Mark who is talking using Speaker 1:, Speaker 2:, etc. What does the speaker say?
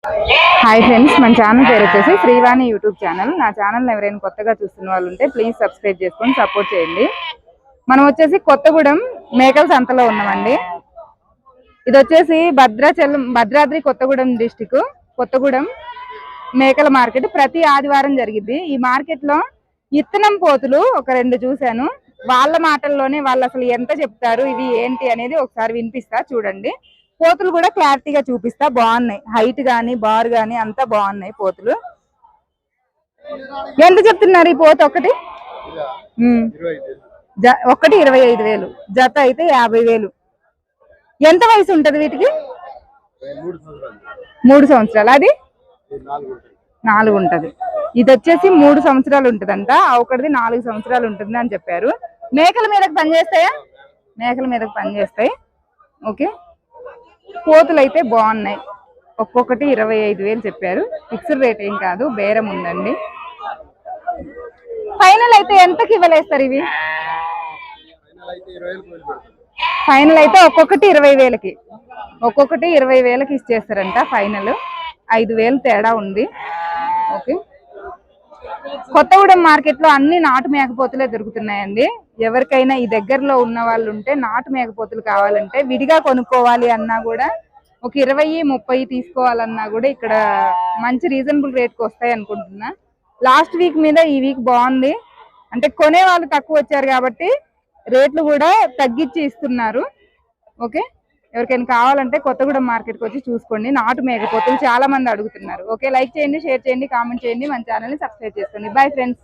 Speaker 1: Hi friends, మన channel పేరు వచ్చేసి శ్రీవాణి యూట్యూబ్ ఛానల్. నా ఛానల్ ఎవరైనా కొత్తగా చూస్తున్న వాళ్ళు ఉంటే ప్లీజ్ సబ్స్క్రైబ్ చేసుకొని సపోర్ట్ చేయండి. మనం వచ్చేసి కొత్తగూడెం మేకల సంతలో ఉన్నామండి. ఇది వచ్చేసి భద్రాద్రి కొత్తగూడెం డిస్టిక్ కొత్తగూడెం మేకల మార్కెట్ ప్రతి ఆదివారం జరిగింది. ఈ మార్కెట్ లో ఇత్తనం పోతులు ఒక 2 చూశాను. వాళ్ళ మాటల్లోనే వాళ్ళు అసలు ఎంత చెప్తారు, ఇవి ఏంటి అనేది ఒకసారి వినిపిస్తా చూడండి. పోతులు కూడా క్లారిటీగా చూపిస్తా. బాగున్నాయి, హైట్ గానీ బార్ గానీ అంతా బాగున్నాయి. పోతులు ఎంత చెప్తున్నారు? ఈ పోత ఒకటి 25,000, జత అయితే 50,000. ఎంత వయసు ఉంటది వీటికి? 3 సంవత్సరాలు. అది 4 ఉంటది. ఇది వచ్చేసి 3 సంవత్సరాలు ఉంటదంట. ఒకటిది 4 సంవత్సరాలు ఉంటుంది అని చెప్పారు. మేకల మీదకి పనిచేస్తాయా? మేకల మీదకి పనిచేస్తాయి. ఓకే, పోతులు అయితే బాగున్నాయి. ఒక్కొక్కటి 25,000 చెప్పారు. ఫిక్స్డ్ రేట్ ఏం కాదు, బేరం ఉందండి. ఫైనల్ అయితే ఎంతకి ఇవ్వలేస్తారు ఇవి? ఫైనల్ అయితే ఒక్కొక్కటి 20,000కి, ఒక్కొక్కటి 20,000కి ఇచ్చేస్తారంట. ఫైనల్ 5,000 తేడా ఉంది. ఓకే, కొత్తగూడెం మార్కెట్ లో అన్ని నాటు మేకపోతులే దొరుకుతున్నాయండి. ఎవరికైనా ఈ దగ్గరలో ఉన్న వాళ్ళు ఉంటే నాటు మేకపోతులు కావాలంటే విడిగా కొనుక్కోవాలి అన్నా కూడా ఒక 20-30 తీసుకోవాలన్నా కూడా ఇక్కడ మంచి రీజనబుల్ రేట్కి వస్తాయి అనుకుంటున్నా. లాస్ట్ వీక్ మీద ఈ వీక్ బాగుంది. అంటే కొనే వాళ్ళు తక్కువ వచ్చారు కాబట్టి రేట్లు కూడా తగ్గించి ఇస్తున్నారు. ఓకే, ఎవరికైనా కావాలంటే కొత్తగూడెం మార్కెట్కి వచ్చి చూసుకోండి. నాటు మేకపోతులు చాలా మంది అడుగుతున్నారు. ఓకే, లైక్ చేయండి, షేర్ చేయండి, కామెంట్ చేయండి, మన ఛానల్ని సబ్స్క్రైబ్ చేసుకోండి. Bye friends.